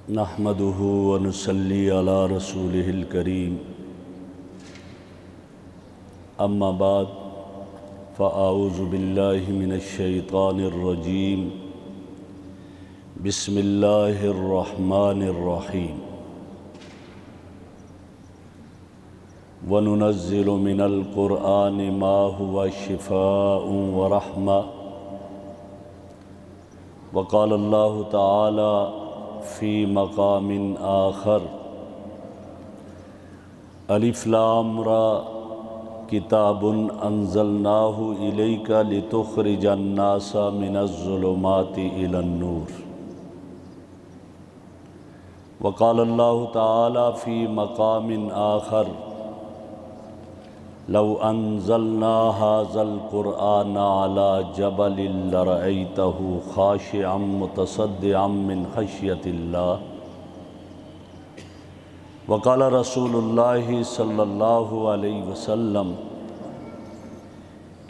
نحمده ونصلي على رسوله الكريم اما بعد فاعوذ بالله من الشيطان الرجيم بسم الله الرحمن الرحيم وننزل من القرآن ما هو شفاء ورحمة وقال الله تعالى في مقام آخر الف لام را کتاب انزلناه إليك لتخرج الناس من الظلمات إلى النور وقال الله تعالى في مقام آخر لو انزلنا هذا القرآن على جبل لرأيته خاشعا متصدعا من خشية الله وقال رسول الله صلى الله عليه وسلم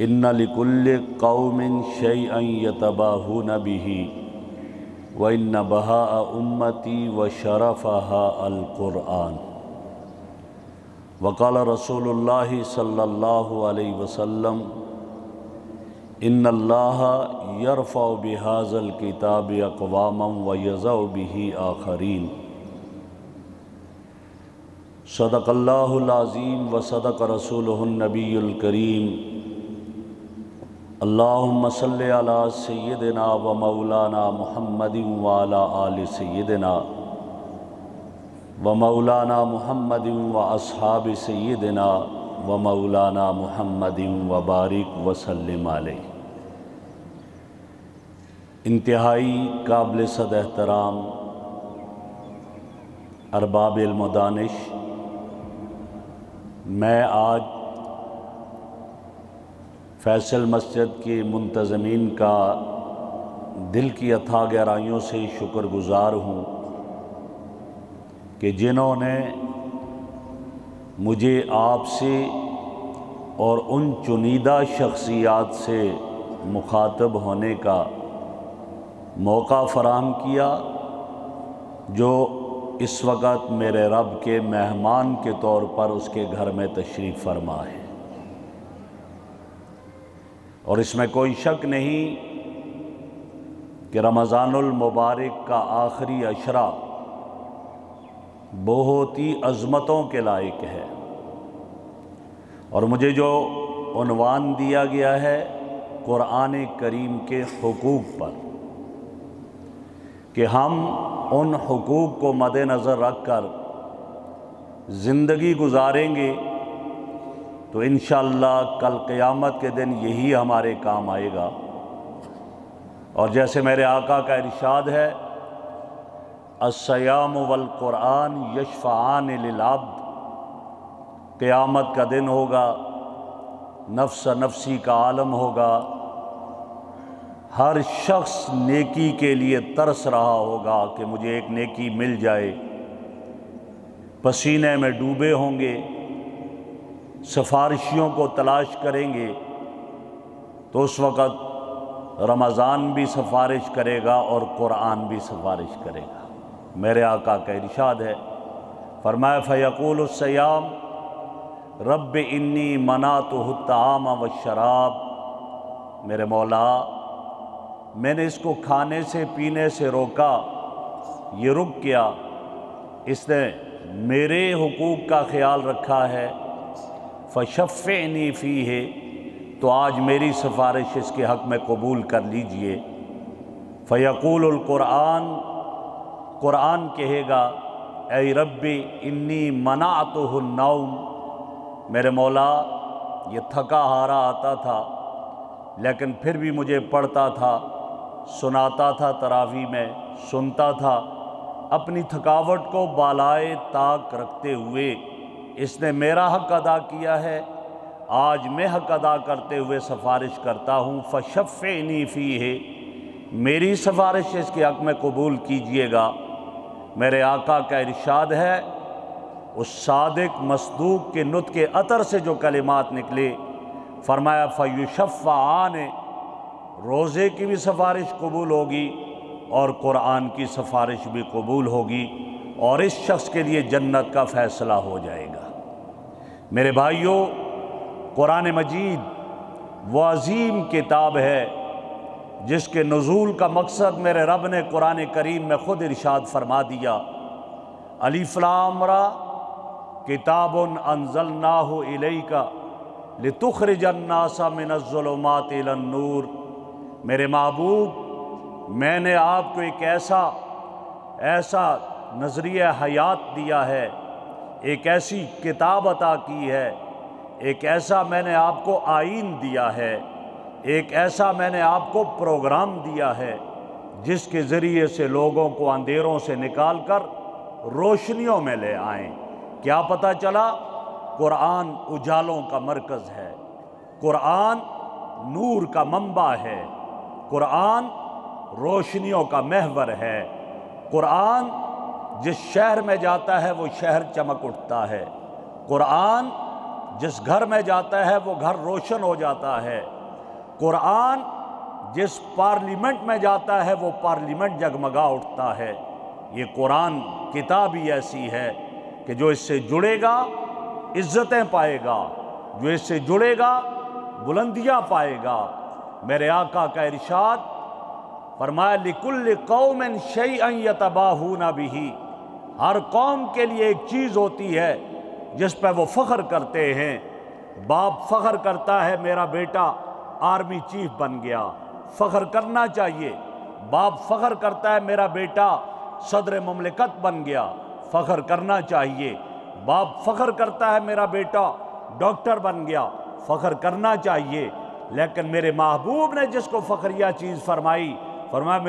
إن لكل قوم شيئا يتباهون به وإن بهاء أمتي وشرفها القرآن وقال رسول الله صلى الله عليه وسلم إن الله يرفع بهذا الكتاب أقواما ويضع به آخرين صدق الله العظيم وصدق رسوله النبي الكريم اللهم صل على سيدنا ومولانا محمد وعلى آل سيدنا ومولانا محمد واصحاب سیدنا ومولانا محمد وبارک وسلم علیہ۔ انتہائی قابل صد احترام ارباب علم و دانش، میں آج فیصل مسجد کی منتظمین کا دل کی اتھاہ گہرائیوں سے شکر گزار ہوں کہ جنہوں نے مجھے آپ سے اور ان چنیدہ شخصیات سے مخاطب ہونے کا موقع فراہم کیا جو اس وقت میرے رب کے مہمان کے طور پر اس کے گھر میں تشریف فرما ہے، اور اس میں کوئی شک نہیں کہ رمضان المبارک کا آخری عشرہ بہت ہی عظمتوں کے لائق ہے، اور مجھے جو عنوان دیا گیا ہے قرآن کریم کے حقوق پر، کہ ہم ان حقوق کو مد نظر رکھ کر زندگی گزاریں گے تو انشاءاللہ کل قیامت کے دن یہی ہمارے کام آئے گا۔ اور جیسے میرے آقا کا ارشاد ہے الصیام والقرآن یشفعان للعبد، قیامت کا دن ہوگا، نفس نفسی کا عالم ہوگا، ہر شخص نیکی کے لیے ترس رہا ہوگا کہ مجھے ایک نیکی مل جائے، پسینے میں ڈوبے ہوں گے، سفارشیوں کو تلاش کریں گے، تو اس وقت رمضان بھی سفارش کرے گا اور قرآن بھی سفارش کرے گا۔ میرے آقا کا ارشاد ہے، فرمایا فیقول الصیام رب انی منعتہ الطعام والشراب، میرے مولا میں نے اس کو کھانے سے پینے سے روکا، یہ رک گیا، اس نے میرے حقوق کا خیال رکھا ہے، فشفعنی فیہ، تو آج میری سفارش اس کے حق میں قبول کر لیجئے۔ فیقول القرآن، قرآن کہے گا اے ربی انی منعتہ النوم، میرے مولا یہ تھکا ہارا آتا تھا لیکن پھر بھی مجھے پڑھتا تھا، سناتا تھا، تراویح میں سنتا تھا، اپنی تھکاوٹ کو بالائے طاق رکھتے ہوئے اس نے میرا حق ادا کیا ہے، آج میں حق ادا کرتے ہوئے سفارش کرتا ہوں، فشفعنی فیہ، میری سفارش اس کے حق میں قبول کیجئے گا۔ میرے آقا کا ارشاد ہے، اس صادق مصدوق کے نطق عطر سے جو کلمات نکلے، فرمایا فیشفعان، روزے کی بھی سفارش قبول ہوگی، اور قرآن کی سفارش بھی قبول ہوگی اور اس شخص کے لیے جنت کا فیصلہ ہو جائے گا۔ میرے بھائیوں، قرآن مجید وہ عظیم کتاب ہے جس کے نزول کا مقصد میرے رب نے قرآن کریم میں خود ارشاد فرما دیا، الف لام را کتاب انزلناہ الیک لتخرج الناس من الظلمات الی النور۔ میرے محبوب، میں نے آپ کو ایک ایسا نظریہ حیات دیا ہے، ایک ایسی کتاب عطا کی ہے، ایک ایسا میں نے آپ کو آئین دیا ہے، ایک ایسا میں نے آپ کو پروگرام دیا ہے جس کے ذریعے سے لوگوں کو اندھیروں سے نکال کر روشنیوں میں لے آئیں۔ کیا پتہ چلا؟ قرآن اجالوں کا مرکز ہے، قرآن نور کا منبع ہے، قرآن روشنیوں کا محور ہے، قرآن جس شہر میں جاتا ہے وہ شہر چمک اٹھتا ہے، قرآن جس گھر میں جاتا ہے وہ گھر روشن ہو جاتا ہے، قرآن جس پارلیمنٹ میں جاتا ہے وہ پارلیمنٹ جگمگا اٹھتا ہے۔ یہ قرآن کتاب ہی ایسی ہے کہ جو اس سے جڑے گا عزتیں پائے گا، جو اس سے جڑے گا بلندیاں پائے گا۔ میرے آقا کا ارشاد فرمایا، لِكُلِّ قَوْمٍ شَيْئًا يَتَبَاهُونَ بِهِ، ہر قوم کے لیے ایک چیز ہوتی ہے جس پہ وہ فخر کرتے ہیں۔ باپ فخر کرتا ہے میرا بیٹا آرمی چیف بن گیا، فخر کرنا چاہیے۔ باپ فخر کرتا ہے میرا بیٹا صدر مملکت بن گیا، فخر کرنا چاہیے۔ باپ فخر کرتا ہے میرا بیٹا ڈاکٹر بن گیا، فخر کرنا چاہیے۔ لیکن میرے محبوب نے جس کو فخریہ چیز فرمائی، فرمایا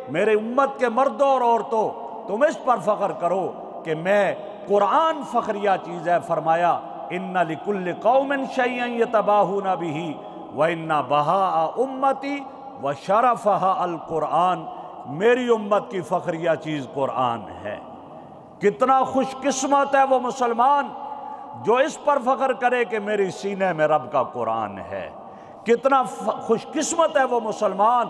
میری امت کے مردوں اور عورتوں، تم اس پر فخر کرو کہ میں قرآن فخریہ چیز ہے۔ فرمایا ان لکل قوم شیئا یتباہون بہ وان بہاء امتی وشرفها القرآن، میری امت کی فخریہ چیز قرآن ہے۔ کتنا خوش قسمت ہے وہ مسلمان جو اس پر فخر کرے کہ میری سینے میں رب کا قرآن ہے۔ کتنا خوش قسمت ہے وہ مسلمان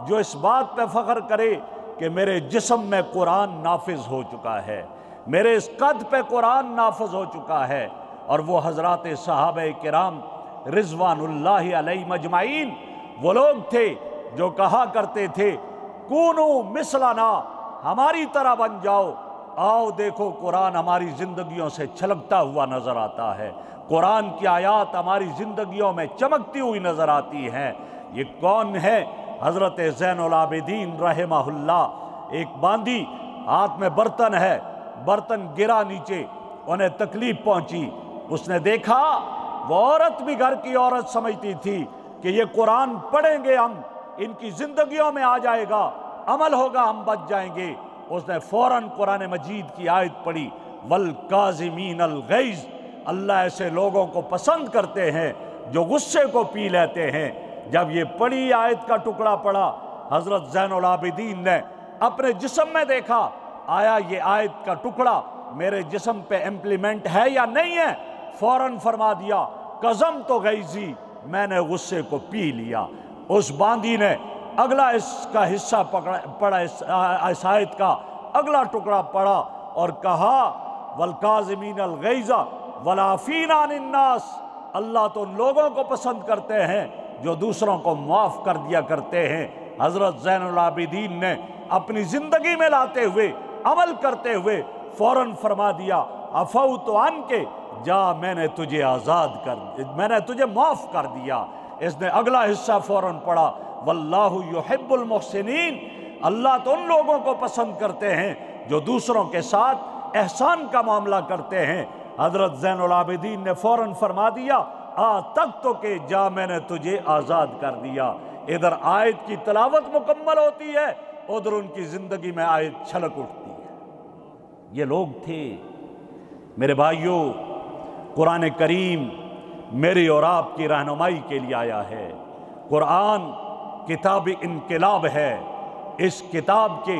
جو اس بات پہ فخر کرے کہ میرے جسم میں قرآن نافذ ہو چکا ہے، میرے اس قد پہ قرآن نافذ ہو چکا ہے۔ اور وہ حضرات صحابہ کرام رضوان اللہ علیہ مجمعین وہ لوگ تھے جو کہا کرتے تھے، کونو مثلنا، ہماری طرح بن جاؤ۔ آؤ دیکھو قرآن ہماری زندگیوں سے چھلکتا ہوا نظر آتا ہے، قرآن کی آیات ہماری زندگیوں میں چمکتی ہوئی نظر آتی ہیں۔ یہ کون ہے؟ حضرت زین العابدین رحمہ اللہ۔ ایک باندی، ہاتھ میں برتن ہے، برتن گرا نیچے، انہیں تکلیف پہنچی۔ اس نے دیکھا وہ عورت بھی گھر کی عورت سمجھتی تھی کہ یہ قرآن پڑھیں گے ہم، ان کی زندگیوں میں آ جائے گا، عمل ہوگا، ہم بچ جائیں گے۔ اس نے فوراً قرآن مجید کی آیت پڑھی، والکاظمین الغیظ، اللہ ایسے لوگوں کو پسند کرتے ہیں جو غصے کو پی لیتے ہیں۔ جب یہ پڑھی آیت کا ٹکڑا پڑا، حضرت زین العابدین نے اپنے جسم میں دیکھا، آیا یہ آیت کا ٹکڑا میرے جسم پہ امپلیمنٹ ہے یا نہیں ہے؟ فوراً فرما دیا، قزمت غیظی، میں نے غصے کو پی لیا۔ اس باندی نے اگلا اس کا حصہ پڑھا، اس آیت کا اگلا ٹکڑا پڑھا اور کہا، والکاظمین الغیظ والعافین عن الناس، اللہ تو ان لوگوں کو پسند کرتے ہیں جو دوسروں کو معاف کر دیا کرتے ہیں۔ حضرت زین العابدین نے اپنی زندگی میں لاتے ہوئے، عمل کرتے ہوئے فوراً فرما دیا، عفوت عنک، جا میں نے تجھے میں نے تجھے معاف کر دیا۔ اس نے اگلا حصہ فوراً پڑھا، واللہ یحب المحسنین، اللہ تو ان لوگوں کو پسند کرتے ہیں جو دوسروں کے ساتھ احسان کا معاملہ کرتے ہیں۔ حضرت زین العابدین نے فوراً فرما دیا، تک تو کہ جا میں نے تجھے آزاد کر دیا۔ ادھر آیت کی تلاوت مکمل ہوتی ہے، ادھر ان کی زندگی میں آیت چھلک اٹھتی ہے۔ یہ لوگ تھے۔ میرے بھائیوں، قرآن کریم میری اور آپ کی رہنمائی کے لیے آیا ہے۔ قرآن کتاب انقلاب ہے۔ اس کتاب کے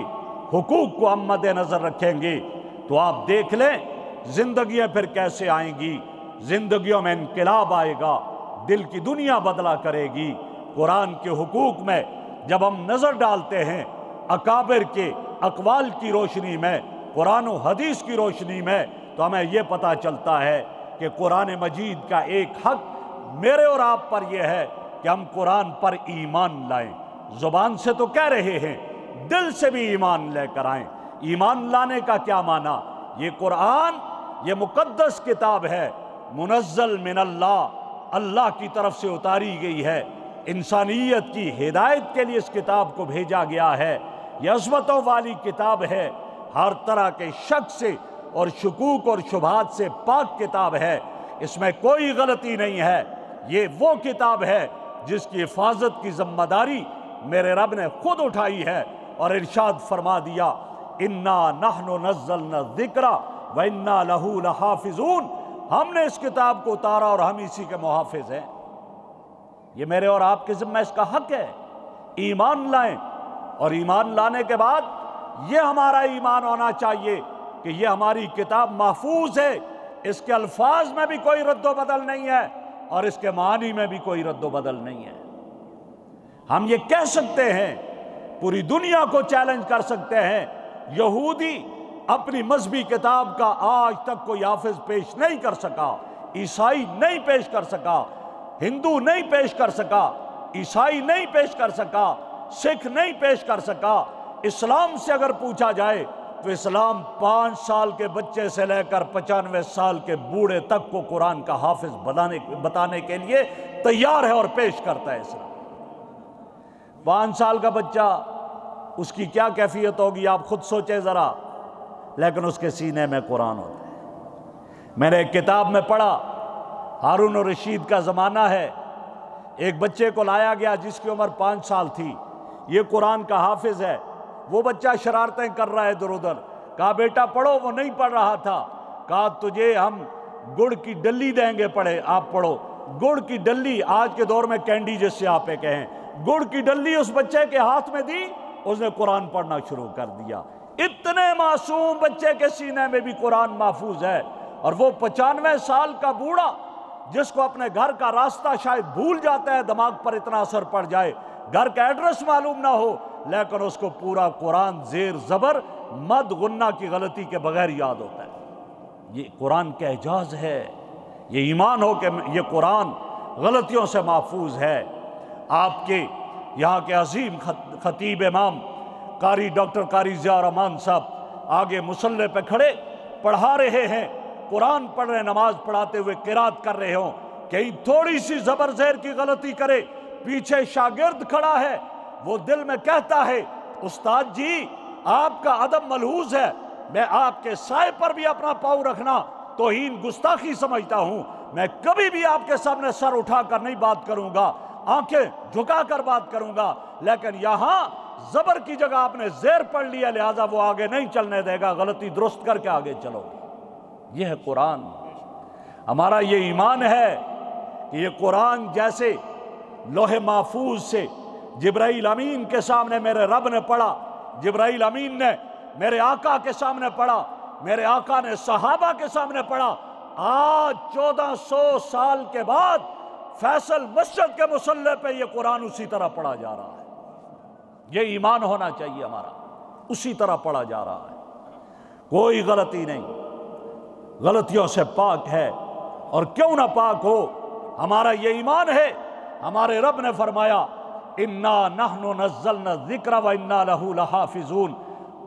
حقوق کو ہم مد نظر رکھیں گے تو آپ دیکھ لیں زندگیاں پھر کیسے آئیں گی۔ زندگیوں میں انقلاب آئے گا، دل کی دنیا بدلا کرے گی۔ قرآن کے حقوق میں جب ہم نظر ڈالتے ہیں اکابر کے اقوال کی روشنی میں، قرآن و حدیث کی روشنی میں، تو ہمیں یہ پتہ چلتا ہے کہ قرآن مجید کا ایک حق میرے اور آپ پر یہ ہے کہ ہم قرآن پر ایمان لائیں۔ زبان سے تو کہہ رہے ہیں، دل سے بھی ایمان لے کر آئیں۔ ایمان لانے کا کیا معنی؟ یہ قرآن یہ مقدس کتاب ہے، منزل من اللہ، اللہ کی طرف سے اتاری گئی ہے، انسانیت کی ہدایت کے لیے اس کتاب کو بھیجا گیا ہے۔ یہ عظمتوں والی کتاب ہے، ہر طرح کے شک سے اور شکوک اور شبہات سے پاک کتاب ہے، اس میں کوئی غلطی نہیں ہے۔ یہ وہ کتاب ہے جس کی حفاظت کی ذمہ داری میرے رب نے خود اٹھائی ہے، اور ارشاد فرما دیا انا نحن نزلنا الذکر وانا لہ لحافظون، ہم نے اس کتاب کو اتارا اور ہم اسی کے محافظ ہیں۔ یہ میرے اور آپ کے ذمہ اس کا حق ہے، ایمان لائیں، اور ایمان لانے کے بعد یہ ہمارا ایمان ہونا چاہیے کہ یہ ہماری کتاب محفوظ ہے، اس کے الفاظ میں بھی کوئی رد و بدل نہیں ہے اور اس کے معنی میں بھی کوئی رد و بدل نہیں ہے۔ ہم یہ کہہ سکتے ہیں، پوری دنیا کو چیلنج کر سکتے ہیں، یہودی اپنی مذہبی کتاب کا آج تک کوئی حافظ پیش نہیں کر سکا، عیسائی نہیں پیش کر سکا، ہندو نہیں پیش کر سکا، عیسائی نہیں پیش کر سکا، سکھ نہیں پیش کر سکا۔ اسلام سے اگر پوچھا جائے تو اسلام 5 سال کے بچے سے لے کر 95 سال کے بوڑھے تک کو قرآن کا حافظ بتانے کے لیے تیار ہے اور پیش کرتا ہے اسلام۔ 5 سال کا بچہ، اس کی کیا کیفیت ہوگی آپ خود سوچیں ذرا، لیکن اس کے سینے میں قرآن ہوتا ہے۔ میں نے ایک کتاب میں پڑھا، ہارون الرشید کا زمانہ ہے، ایک بچے کو لایا گیا جس کی عمر 5 سال تھی، یہ قرآن کا حافظ ہے، وہ بچہ شرارتیں کر رہا ہے ادھر ادھر، کہا بیٹا پڑھو، وہ نہیں پڑھ رہا تھا، کہا تجھے ہم گڑ کی ڈلی دیں گے، پڑھے آپ پڑھو۔ گڑ کی ڈلی، آج کے دور میں کینڈی جس سے آپ کہیں، گڑ کی ڈلی اس بچے کے ہاتھ میں دی، اس نے قرآن پڑھنا شروع کر دیا۔ اتنے معصوم بچے کے سینے میں بھی قرآن محفوظ ہے، اور وہ 95 سال کا بوڑھا جس کو اپنے گھر کا راستہ شاید بھول جاتا ہے، دماغ پر اتنا اثر پڑ جائے، گھر کا ایڈریس معلوم نہ ہو، لیکن اس کو پورا قرآن زیر زبر مد غنہ کی غلطی کے بغیر یاد ہوتا ہے۔ یہ قرآن کا اعجاز ہے، یہ ایمان ہو کہ یہ قرآن غلطیوں سے محفوظ ہے۔ آپ کے یہاں کے عظیم خطیب امام قاری ڈاکٹر قاری ضیاء الرحمن صاحب آگے مصلی پہ کھڑے پڑھا رہے ہیں، قرآن پڑھ رہے، نماز پڑھاتے ہوئے قرات کر رہے ہوں، کہیں تھوڑی سی زبر زیر کی غلطی کرے، پیچھے شاگرد کھڑا ہے، وہ دل میں کہتا ہے استاد جی آپ کا ادب ملحوظ ہے، میں آپ کے سائے پر بھی اپنا پاؤں رکھنا توہین گستاخی سمجھتا ہوں، میں کبھی بھی آپ کے سامنے سر اٹھا کر نہیں بات کروں گا، آنکھیں جھکا کر بات کروں گا، لیکن یہاں زبر کی جگہ آپ نے زیر پڑھ لیا، لہذا وہ آگے نہیں چلنے دے گا، غلطی درست کر کے آگے چلو۔ یہ ہے قرآن۔ ہمارا یہ ایمان ہے کہ یہ قرآن جیسے لوح محفوظ سے جبرائیل امین کے سامنے میرے رب نے پڑھا، جبرائیل امین نے میرے آقا کے سامنے پڑھا، میرے آقا نے صحابہ کے سامنے پڑھا، آج 1400 سال کے بعد فیصل مسجد کے مصلی پہ یہ قرآن اسی طرح پڑھا جا رہا ہے۔ یہ ایمان ہونا چاہیے ہمارا، اسی طرح پڑھا جا رہا ہے، کوئی غلطی نہیں، غلطیوں سے پاک ہے، اور کیوں نہ پاک ہو، ہمارا یہ ایمان ہے۔ ہمارے رب نے فرمایا انا نحن نزلنا الذکر وانا لہ لحافظون،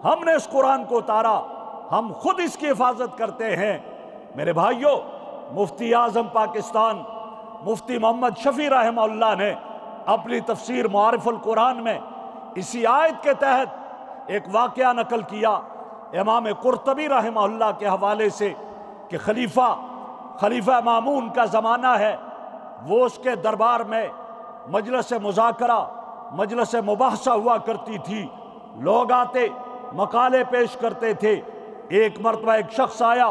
ہم نے اس قرآن کو اتارا، ہم خود اس کی حفاظت کرتے ہیں۔ میرے بھائیوں، مفتی اعظم پاکستان مفتی محمد شفیع رحمہ اللہ نے اپنی تفسیر معارف القرآن میں اسی آیت کے تحت ایک واقعہ نقل کیا امام قرطبی رحمہ اللہ کے حوالے سے کہ خلیفہ مامون کا زمانہ ہے، وہ اس کے دربار میں مجلس مذاکرہ، مجلس مباحثہ ہوا کرتی تھی، لوگ آتے مقالے پیش کرتے تھے۔ ایک مرتبہ ایک شخص آیا،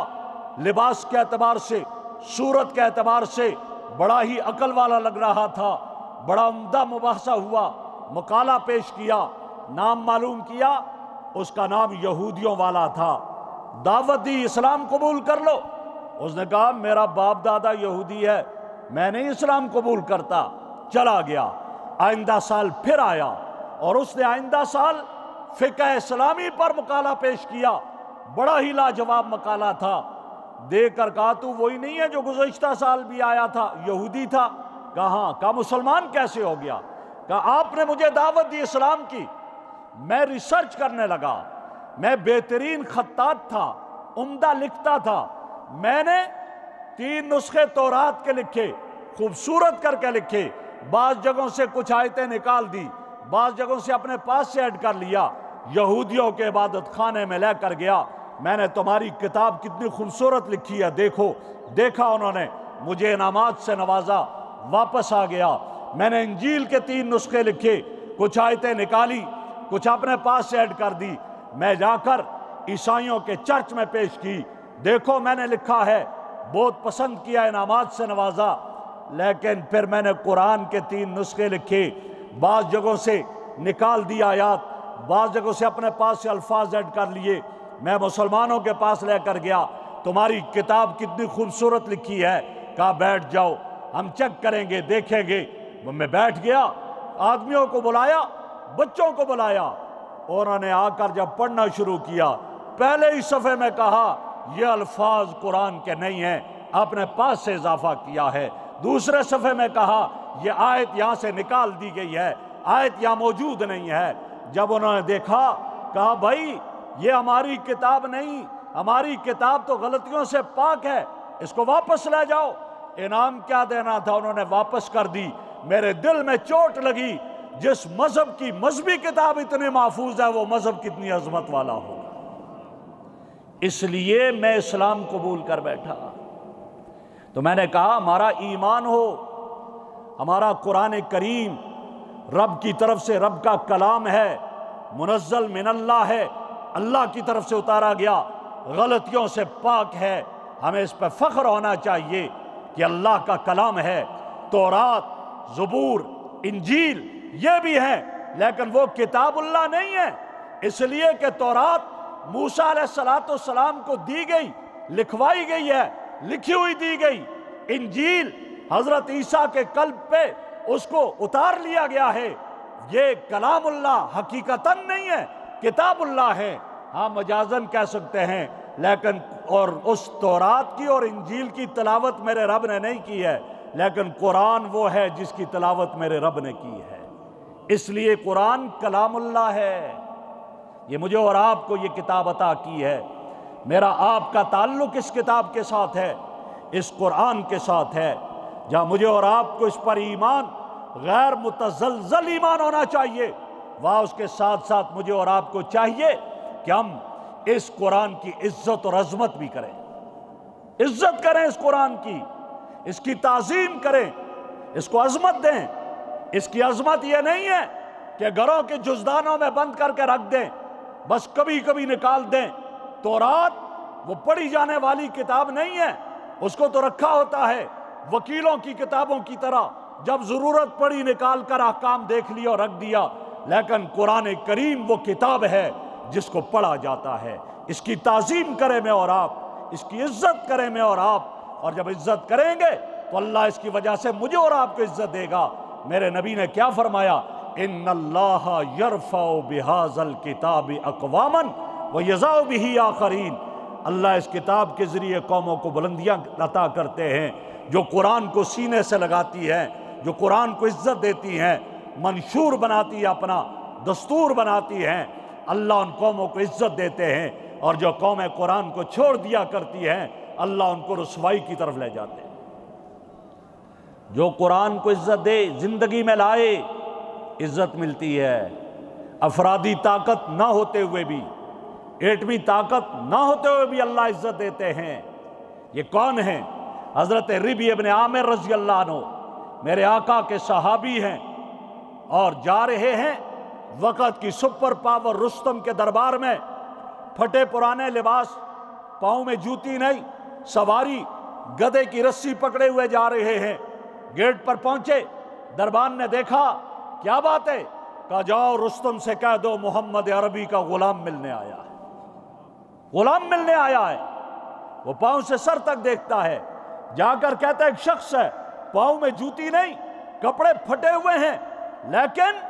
لباس کے اعتبار سے، صورت کے اعتبار سے بڑا ہی عقل والا لگ رہا تھا، بڑا عمدہ مباحثہ ہوا، مقالہ پیش کیا، نام معلوم کیا، اس کا نام یہودیوں والا تھا، دعوت دی اسلام قبول کر لو، اس نے کہا میرا باپ دادا یہودی ہے، میں نہیں اسلام قبول کرتا، چلا گیا۔ آئندہ سال پھر آیا، اور اس نے آئندہ سال فقہ اسلامی پر مقالہ پیش کیا، بڑا ہی لاجواب مقالہ تھا۔ دیکھ کر کہا تو وہی نہیں ہے جو گزشتہ سال بھی آیا تھا، یہودی تھا؟ کہاں؟ کہا مسلمان کیسے ہو گیا؟ کہا آپ نے مجھے دعوت دی اسلام کی، میں ریسرچ کرنے لگا، میں بہترین خطاط تھا، عمدہ لکھتا تھا، میں نے 3 نسخے تورات کے لکھے، خوبصورت کر کے لکھے، بعض جگہوں سے کچھ آیتیں نکال دی، بعض جگہوں سے اپنے پاس سے ایڈ کر لیا، یہودیوں کے عبادت خانے میں لے کر گیا، میں نے تمہاری کتاب کتنی خوبصورت لکھی ہے دیکھو۔ دیکھا انہوں نے، مجھے انعامات سے نوازا، واپس آ گیا، میں نے انجیل کے 3 نسخے لکھے، کچھ آیتیں نکالی، کچھ اپنے پاس سے ایڈ کر دی، میں جا کر عیسائیوں کے چرچ میں پیش کی، دیکھو میں نے لکھا ہے، بہت پسند کیا، انعامات سے نوازا۔ لیکن پھر میں نے قرآن کے 3 نسخے لکھے، بعض جگہوں سے نکال دی آیات، بعض جگہوں سے اپنے پاس سے الفاظ ایڈ کر لیے، میں مسلمانوں کے پاس لے کر گیا، تمہاری کتاب کتنی خوبصورت لکھی ہے، کہا بیٹھ جاؤ ہم چیک کریں گے، دیکھیں گے۔ میں بیٹھ گیا، آدمیوں کو بلایا، بچوں کو بلایا، اور انہوں نے آ کر جب پڑھنا شروع کیا، پہلے ہی صفحے میں کہا یہ الفاظ قرآن کے نہیں ہیں، آپ نے پاس سے اضافہ کیا ہے۔ دوسرے صفحے میں کہا یہ آیت یہاں سے نکال دی گئی ہے، آیت یہاں موجود نہیں ہے۔ جب انہوں نے دیکھا، کہا بھائی یہ ہماری کتاب نہیں، ہماری کتاب تو غلطیوں سے پاک ہے، اس کو واپس لے جاؤ۔ انعام کیا دینا تھا انہوں نے واپس کر دی۔ میرے دل میں چوٹ لگی، جس مذہب کی مذہبی کتاب اتنی محفوظ ہے وہ مذہب کتنی عظمت والا ہوگا۔ اس لیے میں اسلام قبول کر بیٹھا۔ تو میں نے کہا ہمارا ایمان ہو، ہمارا قرآن کریم رب کی طرف سے، رب کا کلام ہے، منزل من اللہ ہے، اللہ کی طرف سے اتارا گیا، غلطیوں سے پاک ہے، ہمیں اس پہ فخر ہونا چاہیے کہ اللہ کا کلام ہے۔ تورات، زبور، انجیل یہ بھی ہیں، لیکن وہ کتاب اللہ نہیں ہے، اس لیے کہ تورات موسیٰ علیہ السلام کو دی گئی، لکھوائی گئی ہے، لکھی ہوئی دی گئی۔ انجیل حضرت عیسیٰ کے قلب پہ اس کو اتار لیا گیا ہے، یہ کلام اللہ حقیقتاً نہیں ہے، کتاب اللہ ہے۔ ہاں مجازاً کہہ سکتے ہیں، لیکن اور اس تورات کی اور انجیل کی تلاوت میرے رب نے نہیں کی ہے، لیکن قرآن وہ ہے جس کی تلاوت میرے رب نے کی ہے، اس لیے قرآن کلام اللہ ہے۔ یہ مجھے اور آپ کو یہ کتاب عطا کی ہے، میرا آپ کا تعلق اس کتاب کے ساتھ ہے، اس قرآن کے ساتھ ہے، جہاں مجھے اور آپ کو اس پر ایمان، غیر متزلزل ایمان ہونا چاہیے، وہاں اس کے ساتھ ساتھ مجھے اور آپ کو چاہیے کہ ہم اس قرآن کی عزت اور عظمت بھی کریں، عزت کریں اس قرآن کی، اس کی تعظیم کریں، اس کو عظمت دیں۔ اس کی عظمت یہ نہیں ہے کہ گھروں کے جزدانوں میں بند کر کے رکھ دیں، بس کبھی کبھی نکال دیں۔ تورات وہ پڑھی جانے والی کتاب نہیں ہے، اس کو تو رکھا ہوتا ہے وکیلوں کی کتابوں کی طرح، جب ضرورت پڑی نکال کر احکام دیکھ لیا اور رکھ دیا، لیکن قرآن کریم وہ کتاب ہے جس کو پڑھا جاتا ہے۔ اس کی تعظیم کریں میں اور آپ، اس کی عزت کریں میں اور آپ، اور جب عزت کریں گے تو اللہ اس کی وجہ سے مجھے اور آپ کو عزت دے گا۔ میرے نبی نے کیا فرمایا؟ ان اللہ یرفع بہذا الکتاب اقواما ویضع بہ آخرین۔ اللہ اس کتاب کے ذریعے قوموں کو بلندیاں عطا کرتے ہیں جو قرآن کو سینے سے لگاتی ہیں، جو قرآن کو عزت دیتی ہیں، منشور بناتی ہے، اپنا دستور بناتی ہیں۔ اللہ ان قوموں کو عزت دیتے ہیں، اور جو قومیں قرآن کو چھوڑ دیا کرتی ہیں اللہ ان کو رسوائی کی طرف لے جاتے ہیں۔ جو قرآن کو عزت دے، زندگی میں لائے، عزت ملتی ہے۔ افرادی طاقت نہ ہوتے ہوئے بھی، ایٹمی طاقت نہ ہوتے ہوئے بھی اللہ عزت دیتے ہیں۔ یہ کون ہیں؟ حضرت ربی ابن عامر رضی اللہ عنہ، میرے آقا کے صحابی ہیں، اور جا رہے ہیں وقت کی سپر پاور رستم کے دربار میں، پھٹے پرانے لباس، پاؤں میں جوتی نہیں، سواری گدھے کی رسی پکڑے ہوئے جا رہے ہیں۔ گیٹ پر پہنچے، دربان نے دیکھا، کیا بات ہے؟ کہا جاؤ رستم سے کہہ دو محمد عربی کا غلام ملنے آیا ہے، غلام ملنے آیا ہے۔ وہ پاؤں سے سر تک دیکھتا ہے، جا کر کہتا ہے ایک شخص ہے، پاؤں میں جوتی نہیں، کپڑے پھٹے ہوئے ہیں، لیکن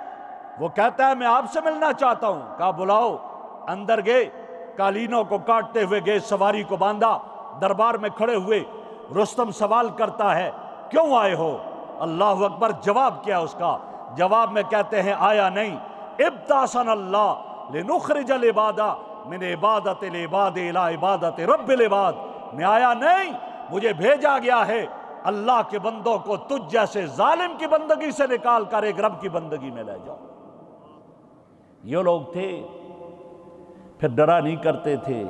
وہ کہتا ہے میں آپ سے ملنا چاہتا ہوں. کہا بلاؤ. اندر گئے, قالینوں کو کاٹتے ہوئے گئے, سواری کو باندھا, دربار میں کھڑے ہوئے. رستم سوال کرتا ہے کیوں آئے ہو؟ اللہ اکبر. جواب کیا اس کا؟ جواب میں کہتے ہیں آیا نہیں, ابتعثنا اللہ لنخرج العباد من عبادت العباد الى عبادت رب العباد. میں آیا نہیں, مجھے بھیجا گیا ہے اللہ کے بندوں کو تجھ جیسے ظالم کی بندگی سے نکال کر ایک رب کی بندگی میں لے جاؤ. یہ لوگ تھے, پھر ڈرا نہیں کرتے تھے.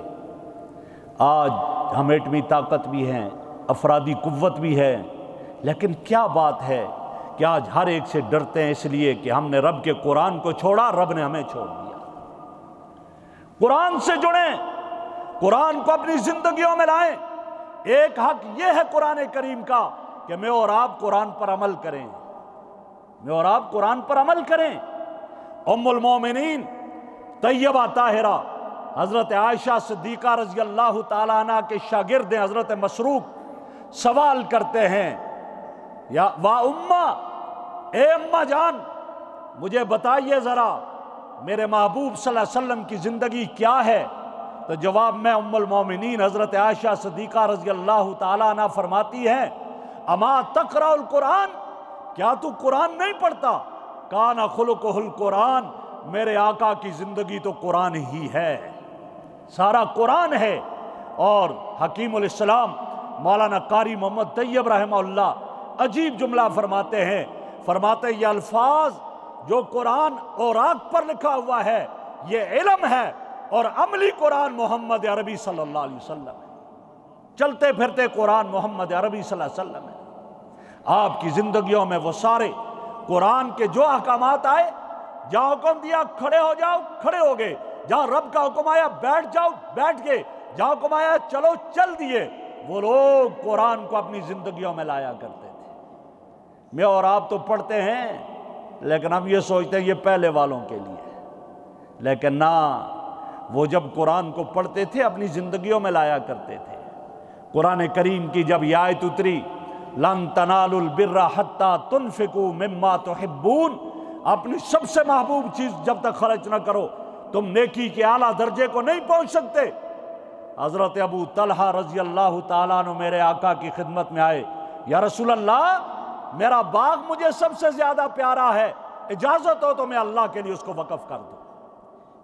آج ہم ایٹمی طاقت بھی ہیں, افرادی قوت بھی ہے, لیکن کیا بات ہے کہ آج ہر ایک سے ڈرتے ہیں, اس لیے کہ ہم نے رب کے قرآن کو چھوڑا, رب نے ہمیں چھوڑ دیا. قرآن سے جڑیں, قرآن کو اپنی زندگیوں میں لائیں. ایک حق یہ ہے قرآن کریم کا کہ میں اور آپ قرآن پر عمل کریں, میں اور آپ قرآن پر عمل کریں. ام المومنین طیبہ طاہرہ حضرت عائشہ صدیقہ رضی اللہ تعالیٰ عنہ کے شاگرد ہیں حضرت مسروق, سوال کرتے ہیں یا وا امہ, اے امہ جان مجھے بتائیے ذرا میرے محبوب صلی اللہ علیہ وسلم کی زندگی کیا ہے؟ تو جواب میں ام المومنین حضرت عائشہ صدیقہ رضی اللہ تعالیٰ عنہ فرماتی ہیں اما تقرأ القرآن, کیا تو قرآن نہیں پڑھتا؟ کان خلقہ القرآن, میرے آقا کی زندگی تو قرآن ہی ہے, سارا قرآن ہے. اور حکیم الاسلام مولانا قاری محمد طیب رحمہ اللہ عجیب جملہ فرماتے ہیں, فرماتے یہ الفاظ جو قرآن اوراق پر لکھا ہوا ہے یہ علم ہے, اور عملی قرآن محمد عربی صلی اللہ علیہ وسلم ہے. چلتے پھرتے قرآن محمد عربی صلی اللہ علیہ وسلم ہے. آپ کی زندگیوں میں وہ سارے قرآن کے جو احکامات آئے, جہاں حکم دیا کھڑے ہو جاؤ کھڑے ہو گئے, جہاں رب کا حکم آیا بیٹھ جاؤ بیٹھ گئے, جہاں حکم آیا چلو چل دیے. وہ لوگ قرآن کو اپنی زندگیوں میں لایا کرتے تھے. میں اور آپ تو پڑھتے ہیں لیکن ہم یہ سوچتے ہیں یہ پہلے والوں کے لیے, لیکن نہ, وہ جب قرآن کو پڑھتے تھے اپنی زندگیوں میں لایا کرتے تھے. قرآن کریم کی جب یہ آیت اتری لن تنالوا البر حتی تنفقوا مما تحبون, اپنی سب سے محبوب چیز جب تک خرچ نہ کرو تم نیکی کے اعلیٰ درجے کو نہیں پہنچ سکتے. حضرت ابو طلحہ رضی اللہ تعالیٰ عنہ میرے آقا کی خدمت میں آئے, یا رسول اللہ میرا باغ مجھے سب سے زیادہ پیارا ہے, اجازت ہو تو میں اللہ کے لیے اس کو وقف کر دوں.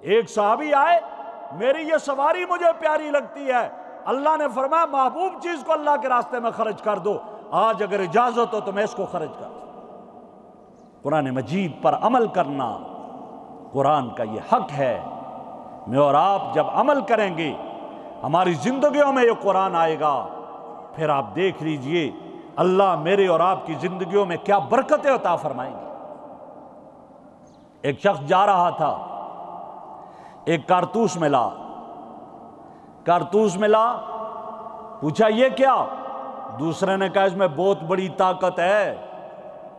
ایک صحابی آئے, میری یہ سواری مجھے پیاری لگتی ہے, اللہ نے فرمایا محبوب چیز کو اللہ کے راستے میں خرچ کر دو, آج اگر اجازت ہو تو میں اس کو خرچ کر دوں. قرآن مجید پر عمل کرنا قرآن کا یہ حق ہے. میں اور آپ جب عمل کریں گے ہماری زندگیوں میں یہ قرآن آئے گا, پھر آپ دیکھ لیجئے اللہ میرے اور آپ کی زندگیوں میں کیا برکتیں عطا فرمائیں گے. ایک شخص جا رہا تھا, ایک کارتوس ملا, کارتوس ملا, پوچھا یہ کیا؟ دوسرے نے کہا اس میں بہت بڑی طاقت ہے,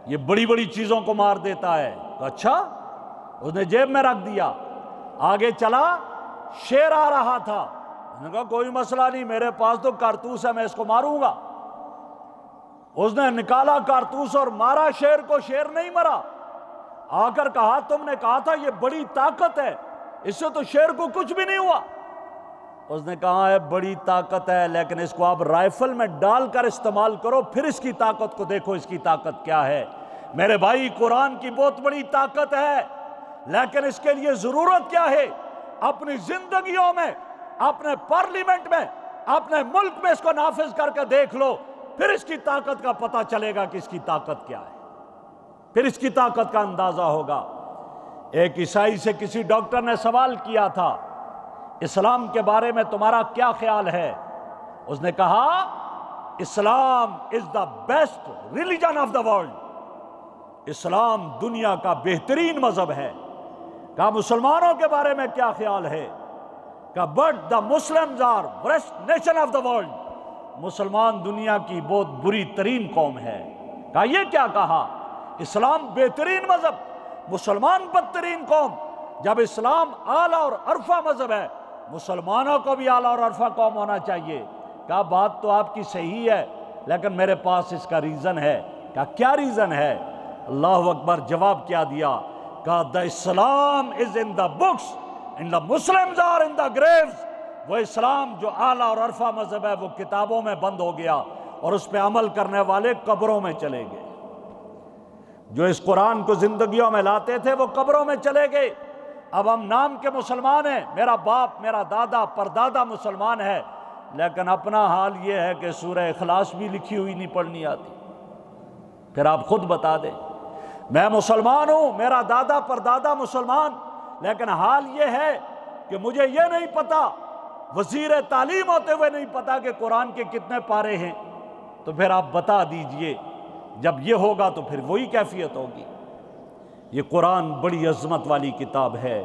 یہ بڑی بڑی چیزوں کو مار دیتا ہے. اچھا, اس نے جیب میں رکھ دیا. آگے چلا, شیر آ رہا تھا, اس نے کہا کوئی مسئلہ نہیں, میرے پاس تو کارتوس ہے, میں اس کو ماروں گا. اس نے نکالا کارتوس اور مارا شیر کو, شیر نہیں مرا. آ کر کہا تم نے کہا تھا یہ بڑی طاقت ہے, اس سے تو شیر کو کچھ بھی نہیں ہوا. اس نے کہا ہے بڑی طاقت ہے, لیکن اس کو آپ رائفل میں ڈال کر استعمال کرو, پھر اس کی طاقت کو دیکھو اس کی طاقت کیا ہے. میرے بھائی قرآن کی بہت بڑی طاقت ہے, لیکن اس کے لیے ضرورت کیا ہے؟ اپنی زندگیوں میں, اپنے پارلیمنٹ میں, اپنے ملک میں اس کو نافذ کر کے دیکھ لو, پھر اس کی طاقت کا پتہ چلے گا کہ اس کی طاقت کیا ہے, پھر اس کی طاقت کا اندازہ ہوگا. ایک عیسائی سے کسی ڈاکٹر نے سوال کیا تھا اسلام کے بارے میں تمہارا کیا خیال ہے؟ اس نے کہا Islam is the best religion of the world, اسلام دنیا کا بہترین مذہب ہے. کہا مسلمانوں کے بارے میں کیا خیال ہے؟ کہا but the Muslims are worst nation of the world, مسلمان دنیا کی بہت بری ترین قوم ہے. کہا یہ کیا کہا؟ اسلام بہترین مذہب, مسلمان بدترین قوم. جب اسلام اعلیٰ اور عرفہ مذہب ہے, مسلمانوں کو بھی اعلیٰ اور عرفہ قوم ہونا چاہیے. کہا بات تو آپ کی صحیح ہے, لیکن میرے پاس اس کا ریزن ہے. کہا کیا ریزن ہے؟ اللہ اکبر, جواب کیا دیا, کہا the Islam is in the books and the Muslims are in the graves. وہ اسلام جو اعلیٰ اور عرفہ مذہب ہے وہ کتابوں میں بند ہو گیا اور اس پہ عمل کرنے والے قبروں میں چلے گئے. جو اس قرآن کو زندگیوں میں لاتے تھے وہ قبروں میں چلے گئے. اب ہم نام کے مسلمان ہیں، میرا باپ میرا دادا پردادا مسلمان ہے، لیکن اپنا حال یہ ہے کہ سورہ اخلاص بھی لکھی ہوئی نہیں پڑھنی آتی. پھر آپ خود بتا دیں، میں مسلمان ہوں، میرا دادا پردادا مسلمان، لیکن حال یہ ہے کہ مجھے یہ نہیں پتا، وزیر تعلیم ہوتے ہوئے نہیں پتا کہ قرآن کے کتنے پارے ہیں. تو پھر آپ بتا دیجئے، جب یہ ہوگا تو پھر وہی کیفیت ہوگی. یہ قرآن بڑی عظمت والی کتاب ہے.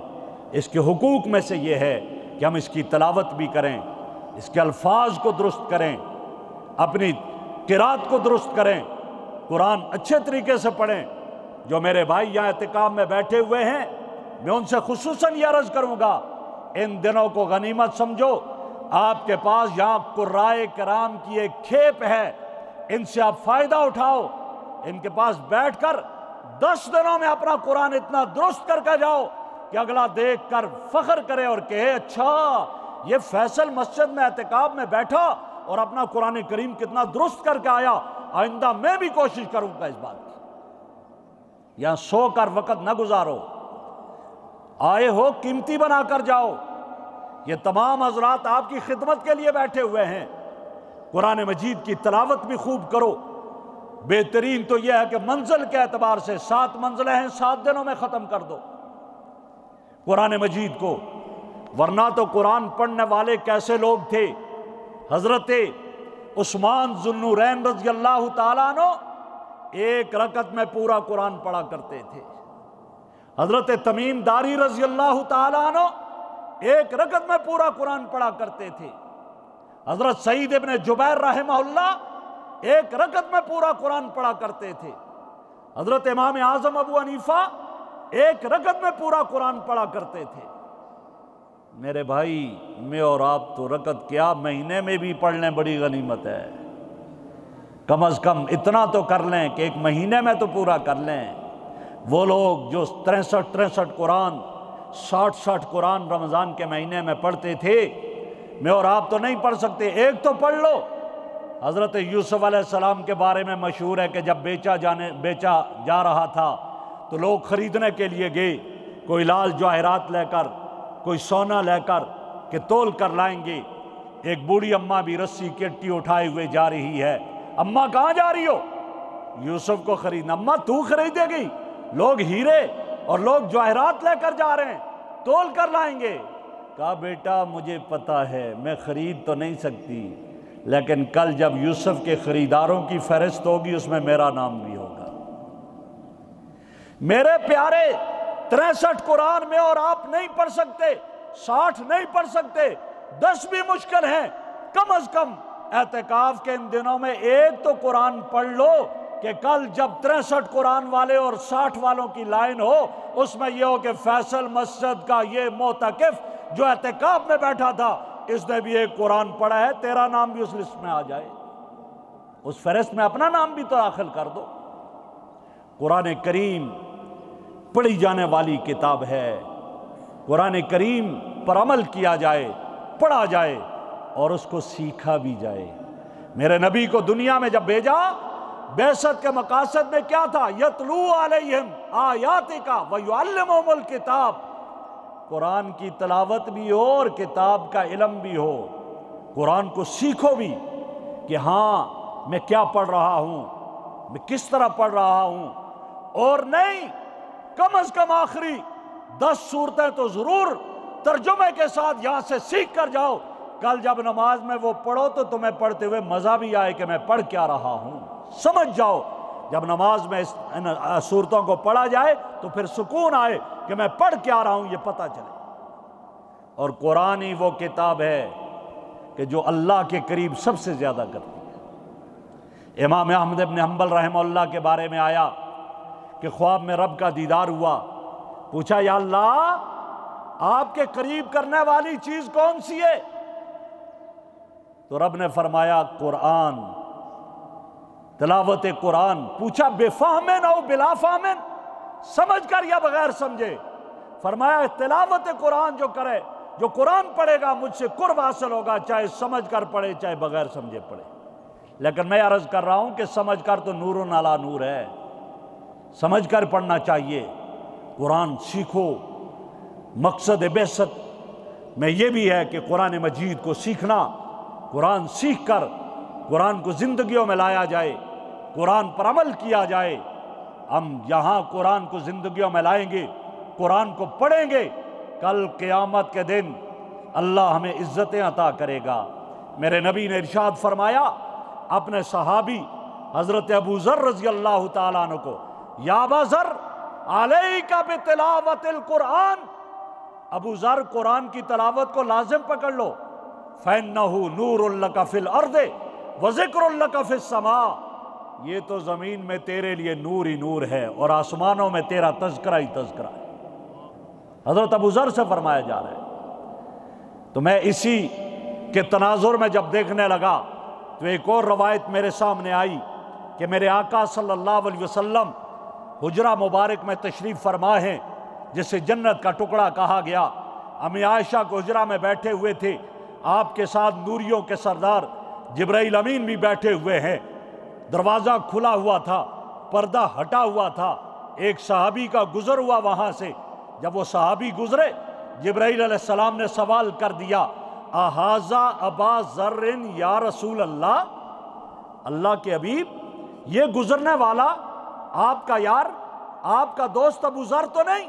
اس کے حقوق میں سے یہ ہے کہ ہم اس کی تلاوت بھی کریں، اس کے الفاظ کو درست کریں، اپنی قرات کو درست کریں، قرآن اچھے طریقے سے پڑھیں. جو میرے بھائی یہاں اعتکاف میں بیٹھے ہوئے ہیں، میں ان سے خصوصاً یہ عرض کروں گا، ان دنوں کو غنیمت سمجھو. آپ کے پاس یہاں قرائے کرام کی ایک کھیپ ہے، ان سے آپ فائدہ اٹھاؤ. ان کے پاس بیٹھ کر 10 دنوں میں اپنا قرآن اتنا درست کر کے جاؤ کہ اگلا دیکھ کر فخر کرے اور کہے اچھا یہ فیصل مسجد میں اعتکاف میں بیٹھا اور اپنا قرآن کریم کتنا درست کر کے آیا. آئندہ میں بھی کوشش کروں گا اس بات کی. یہاں سو کر وقت نہ گزارو، آئے ہو قیمتی بنا کر جاؤ. یہ تمام حضرات آپ کی خدمت کے لیے بیٹھے ہوئے ہیں. قرآن مجید کی تلاوت بھی خوب کرو. بہترین تو یہ ہے کہ منزل کے اعتبار سے 7 منزلیں ہیں، 7 دنوں میں ختم کر دو قرآن مجید کو. ورنہ تو قرآن پڑھنے والے کیسے لوگ تھے. حضرت عثمان ذو النورین رضی اللہ تعالیٰ عنہ 1 رکعت میں پورا قرآن پڑھا کرتے تھے. حضرت تمیم داری رضی اللہ تعالیٰ عنہ 1 رکعت میں پورا قرآن پڑھا کرتے تھے. حضرت سعید ابن جبیر رحمہ اللہ 1 رکعت میں پورا قرآن پڑھا کرتے تھے. حضرت امام اعظم ابو حنیفہ 1 رکعت میں پورا قرآن پڑھا کرتے تھے. میرے بھائی میں اور آپ تو رکعت کیا مہینے میں بھی پڑھ لیں بڑی غنیمت ہے. کم از کم اتنا تو کر لیں کہ 1 مہینے میں تو پورا کر لیں. وہ لوگ جو 63 قرآن 60 قرآن رمضان کے مہینے میں پڑھتے تھے، میں اور آپ تو نہیں پڑھ سکتے. ایک تو پڑھ لو. حضرت یوسف علیہ السلام کے بارے میں مشہور ہے کہ جب بیچا جا رہا تھا تو لوگ خریدنے کے لیے گئے، کوئی لال جواہرات لے کر، کوئی سونا لے کر کہ تول کر لائیں گے. ایک بوڑھی اماں بھی رسی کٹی اٹھائے ہوئے جا رہی ہے. اماں کہاں جا رہی ہو؟ یوسف کو خریدنا. اماں تو خریدے گی؟ لوگ ہیرے اور لوگ جواہرات لے کر جا رہے ہیں، تول کر لائیں گے. کہا بیٹا مجھے پتا ہے میں خرید تو نہیں سکتی، لیکن کل جب یوسف کے خریداروں کی فہرست ہوگی اس میں میرا نام بھی ہوگا. میرے پیارے 63 قرآن میں اور آپ نہیں پڑھ سکتے، 60 نہیں پڑھ سکتے، 10 بھی مشکل ہیں. کم از کم اعتکاف کے ان دنوں میں 1 تو قرآن پڑھ لو کہ کل جب 63 قرآن والے اور 60 والوں کی لائن ہو اس میں یہ ہو کہ فیصل مسجد کا یہ معتکف جو اعتکاف میں بیٹھا تھا اس نے بھی 1 قرآن پڑھا ہے، تیرا نام بھی اس لسٹ میں آ جائے. اس فہرست میں اپنا نام بھی تو داخل کر دو. قرآن کریم پڑھی جانے والی کتاب ہے. قرآن کریم پر عمل کیا جائے، پڑھا جائے اور اس کو سیکھا بھی جائے. میرے نبی کو دنیا میں جب بھیجا، بعثت کے مقاصد میں کیا تھا؟ یتلو علیہم آیاتک ویعلمہم الکتاب. قرآن کی تلاوت بھی ہو اور کتاب کا علم بھی ہو. قرآن کو سیکھو بھی کہ ہاں میں کیا پڑھ رہا ہوں، میں کس طرح پڑھ رہا ہوں. اور نہیں، کم از کم آخری 10 صورتیں تو ضرور ترجمے کے ساتھ یہاں سے سیکھ کر جاؤ. کل جب نماز میں وہ پڑھو تو تمہیں پڑھتے ہوئے مزہ بھی آئے کہ میں پڑھ کیا رہا ہوں. سمجھ جاؤ جب نماز میں ان صورتوں کو پڑھا جائے تو پھر سکون آئے کہ میں پڑھ کیا رہا ہوں، یہ پتہ چلے. اور قرآن ہی وہ کتاب ہے کہ جو اللہ کے قریب سب سے زیادہ کرتی ہے. امام احمد بن حنبل رحمہ اللہ کے بارے میں آیا کہ خواب میں رب کا دیدار ہوا. پوچھا یا اللہ آپ کے قریب کرنے والی چیز کون سی ہے؟ تو رب نے فرمایا قرآن، تلاوت قرآن. پوچھا بے فہمن او بلا فہمن؟ سمجھ کر یا بغیر سمجھے؟ فرمایا تلاوت قرآن جو کرے، جو قرآن پڑھے گا مجھ سے قرب حاصل ہوگا، چاہے سمجھ کر پڑھے چاہے بغیر سمجھے پڑھے۔ لیکن میں عرض کر رہا ہوں کہ سمجھ کر تو نور علی نور ہے، سمجھ کر پڑھنا چاہیے۔ قرآن سیکھو۔ مقصد بعثت میں یہ بھی ہے کہ قرآن مجید کو سیکھنا، قرآن سیکھ کر قرآن کو زندگیوں میں لایا جائے، قرآن پر عمل کیا جائے۔ ہم یہاں قرآن کو زندگیوں میں لائیں گے، قرآن کو پڑھیں گے، کل قیامت کے دن اللہ ہمیں عزتیں عطا کرے گا۔ میرے نبی نے ارشاد فرمایا اپنے صحابی حضرت ابو ذر رضی اللہ تعالیٰ عنہ کو، یا ابا ذر علیک بتلاوت القرآن، ابو ذر قرآن کی تلاوت کو لازم پکڑ لو، فَإِنَّهُ نُورٌ لَكَ فِي الْأَرْضِ وَذِكْرٌ لَكَ فِي السَّمَاءِ، یہ تو زمین میں تیرے لیے نور ہی نور ہے اور آسمانوں میں تیرا تذکرہ ہی تذکرہ ہے۔ حضرت ابو ذر سے فرمایا جا رہا ہے۔ تو میں اسی کے تناظر میں جب دیکھنے لگا تو ایک اور روایت میرے سامنے آئی کہ میرے آقا صلی اللہ علیہ وسلم حجرہ مبارک میں تشریف فرما ہیں، جسے جنت کا ٹکڑا کہا گیا۔ امی عائشہ کو حجرہ میں بیٹھے ہوئے تھے، آپ کے ساتھ نوریوں کے سردار جبرائیل امین بھی بیٹھے ہوئے ہیں۔ دروازہ کھلا ہوا تھا، پردہ ہٹا ہوا تھا، ایک صحابی کا گزر ہوا وہاں سے۔ جب وہ صحابی گزرے، جبرائیل علیہ السلام نے سوال کر دیا، اَحَاذَا أَبَا ذَرٍ یا رسول اللہ، اللہ کے حبیب یہ گزرنے والا آپ کا یار، آپ کا دوست ابو ذر تو نہیں؟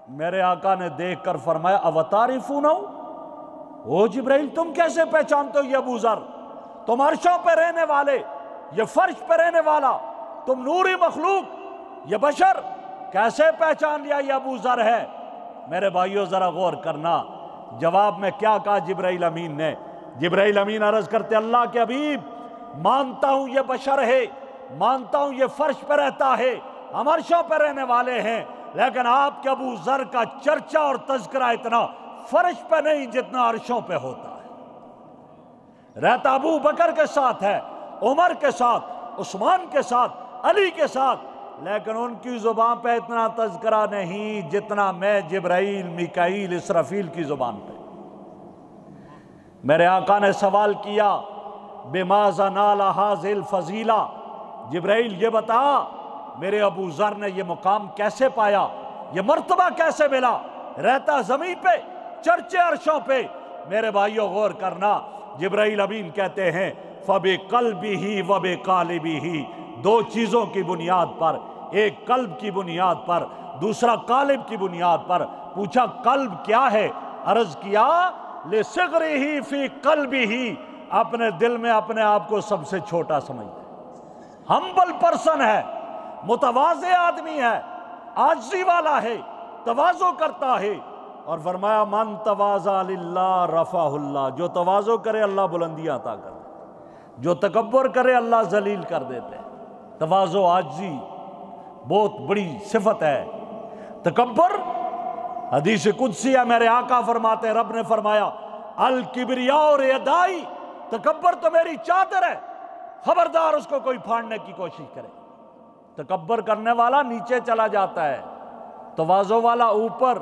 میرے آقا نے دیکھ کر فرمایا اَوَتَعْرِفُونَهُ، او جبرائیل تم کیسے پہچانتے ہو یہ ابو ذر؟ تم عرشوں پہ رہنے والے، یہ فرش پہ رہنے والا، تم نوری مخلوق، یہ بشر، کیسے پہچان لیا یہ ابو ذر ہے؟ میرے بھائیو ذرا غور کرنا، جواب میں کیا کہا جبرائیل امین نے؟ جبرائیل امین عرض کرتے اللہ کے حبیب مانتا ہوں یہ بشر ہے، مانتا ہوں یہ فرش پہ رہتا ہے، ہم عرشوں پہ رہنے والے ہیں، لیکن آپ کے ابو ذر کا چرچہ اور تذکرہ اتنا فرش پہ نہیں جتنا عرشوں پہ ہوتا ہے۔ رہتا ابو بکر کے ساتھ ہے، عمر کے ساتھ، عثمان کے ساتھ، علی کے ساتھ، لیکن ان کی زبان پہ اتنا تذکرہ نہیں جتنا میں جبرائیل، میکائیل، اسرافیل کی زبان پہ۔ میرے آقا نے سوال کیا بِمَاذَا نَالَ هَٰذِهِ الْفَضِيلَةَ، جبرائیل یہ بتا میرے ابو ذر نے یہ مقام کیسے پایا، یہ مرتبہ کیسے ملا؟ رہتا زمین پہ، چرچے عرشوں پہ۔ میرے بھائیو غور کرنا، جبرائیل امین کہتے ہیں فَبِقَلْبِهِ وَبِقَالِبِهِ، دو چیزوں کی بنیاد پر، ایک قلب کی بنیاد پر، دوسرا قالب کی بنیاد پر۔ پوچھا قلب کیا ہے؟ عرض کیا لِصِغْرِهِ فِي قَلْبِهِ، اپنے دل میں اپنے آپ کو سب سے چھوٹا سمجھتا ہے، ہمبل پرسن ہے، متواضع آدمی ہے، عاجزی والا ہے، تواضع کرتا ہے۔ اور فرمایا من تواضع للہ رفعہ اللہ، جو تواضع کرے اللہ بلندیاں عطا کر دے، جو تکبر کرے اللہ ذلیل کر دیتے ہیں۔ تواضع عاجزی بہت بڑی صفت ہے۔ تکبر حدیث قدسی ہے، میرے آقا فرماتے ہیں رب نے فرمایا الکبریاء ردائی، تکبر تو میری چادر ہے، خبردار اس کو کوئی پھاڑنے کی کوشش کرے۔ تکبر کرنے والا نیچے چلا جاتا ہے، تواضع والا اوپر۔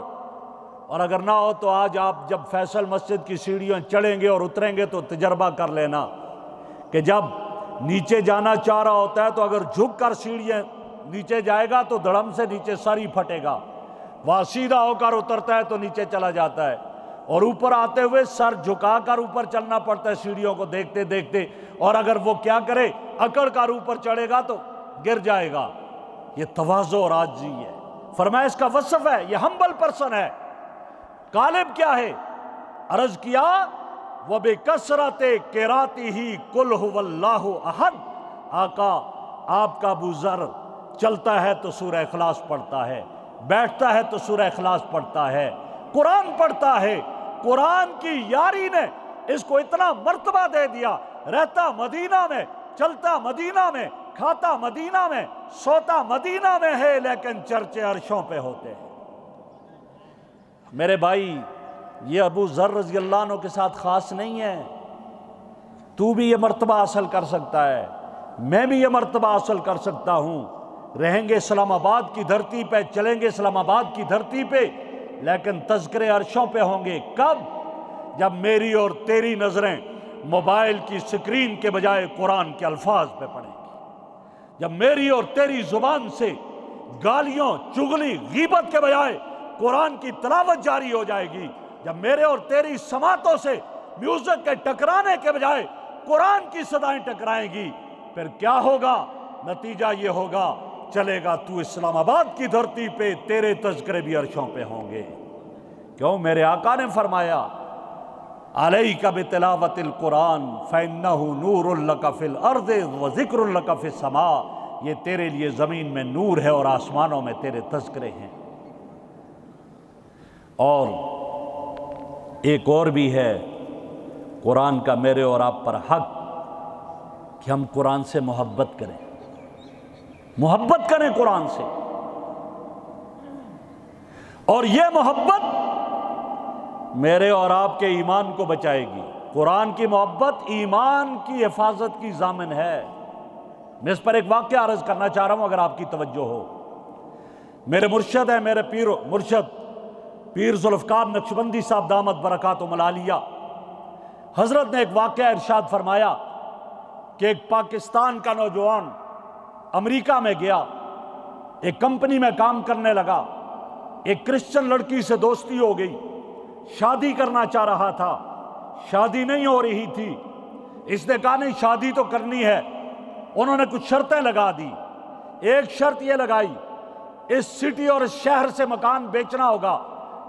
اور اگر نہ ہو تو آج آپ جب فیصل مسجد کی سیڑھیاں چڑھیں گے اور اتریں گے تو تجربہ کر لینا کہ جب نیچے جانا چاہ رہا ہوتا ہے تو اگر جھک کر سیڑھیاں نیچے جائے گا تو دھڑم سے نیچے سر ہی پھٹے گا، وہاں سیدھا ہو کر اترتا ہے تو نیچے چلا جاتا ہے، اور اوپر آتے ہوئے سر جھکا کر اوپر چلنا پڑتا ہے سیڑھیوں کو دیکھتے دیکھتے، اور اگر وہ کیا کرے اکڑ کر اوپر چڑھے گا تو گر جائے گا۔ یہ تواضع اور عاجزی ہے۔ فرمایا اس کا وصف ہے، یہ ہمبل پرسن ہے۔ قالب کیا ہے؟ عرض کیا وَبِكَثْرَةِ قِرَاتِهِ قُلْ هُوَ اللَّهُ أَحَدٌ، آقا آپ کا ابو ذر چلتا ہے تو سورہ اخلاص پڑھتا ہے، بیٹھتا ہے تو سورہ اخلاص پڑھتا ہے، قرآن پڑھتا ہے۔ قرآن کی یاری نے اس کو اتنا مرتبہ دے دیا، رہتا مدینہ میں، چلتا مدینہ میں، کھاتا مدینہ میں، سوتا مدینہ میں ہے، لیکن چرچے عرشوں پہ ہوتے ہیں۔ میرے بھائی یہ ابو ذر رضی اللہ عنہ کے ساتھ خاص نہیں ہے، تو بھی یہ مرتبہ حاصل کر سکتا ہے، میں بھی یہ مرتبہ حاصل کر سکتا ہوں۔ رہیں گے اسلام آباد کی دھرتی پہ، چلیں گے اسلام آباد کی دھرتی پہ، لیکن تذکرے عرشوں پہ ہوں گے۔ کب؟ جب میری اور تیری نظریں موبائل کی سکرین کے بجائے قرآن کے الفاظ پہ پڑیں گی، جب میری اور تیری زبان سے گالیوں، چغلی، غیبت کے بجائے قرآن کی تلاوت جاری ہو جائے گی، جب میرے اور تیری سماعتوں سے میوزک کے ٹکرانے کے بجائے قرآن کی صدائیں ٹکرائیں گی، پھر کیا ہوگا؟ نتیجہ یہ ہوگا، چلے گا تو اسلام آباد کی دھرتی پہ، تیرے تذکرے بھی عرشوں پہ ہوں گے۔ کیوں؟ میرے آقا نے فرمایا علیک بتلاوت القرآن فإنہ نور لک فی الارض وذکر لک فی السماء، یہ تیرے لیے زمین میں نور ہے اور آسمانوں میں تیرے تذکرے ہیں۔ اور ایک اور بھی ہے قرآن کا میرے اور آپ پر حق کہ ہم قرآن سے محبت کریں، محبت کریں قرآن سے، اور یہ محبت میرے اور آپ کے ایمان کو بچائے گی۔ قرآن کی محبت ایمان کی حفاظت کی ضامن ہے۔ میں اس پر ایک واقعہ عرض کرنا چاہ رہا ہوں اگر آپ کی توجہ ہو۔ میرے مرشد ہیں، میرے پیر مرشد پیر ذوالفقار نقشبندی صاحب دامت برکاتہم العالیہ، حضرت نے ایک واقعہ ارشاد فرمایا کہ ایک پاکستان کا نوجوان امریکہ میں گیا، ایک کمپنی میں کام کرنے لگا، ایک کرسچن لڑکی سے دوستی ہو گئی، شادی کرنا چاہ رہا تھا، شادی نہیں ہو رہی تھی۔ اس نے کہا نہیں شادی تو کرنی ہے۔ انہوں نے کچھ شرطیں لگا دی۔ ایک شرط یہ لگائی، اس سٹی اور اس شہر سے مکان بیچنا ہوگا،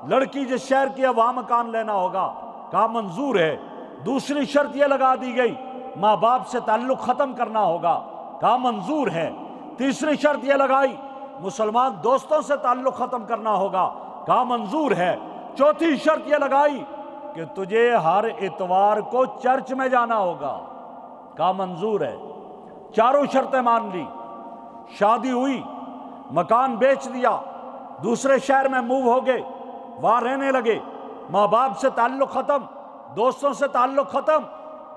لڑکی جس شہر کی ہے وہاں مکان لینا ہوگا۔ کہا منظور ہے۔ دوسری شرط یہ لگا دی گئی، ماں باپ سے تعلق ختم کرنا ہوگا۔ کہا منظور ہے۔ تیسری شرط یہ لگائی، مسلمان دوستوں سے تعلق ختم کرنا ہوگا۔ کہا منظور ہے۔ چوتھی شرط یہ لگائی کہ تجھے ہر اتوار کو چرچ میں جانا ہوگا۔ کہا منظور ہے۔ چاروں شرطیں مان لی، شادی ہوئی، مکان بیچ دیا، دوسرے شہر میں موو ہو گئے، وہاں رہنے لگے، ماں باپ سے تعلق ختم، دوستوں سے تعلق ختم،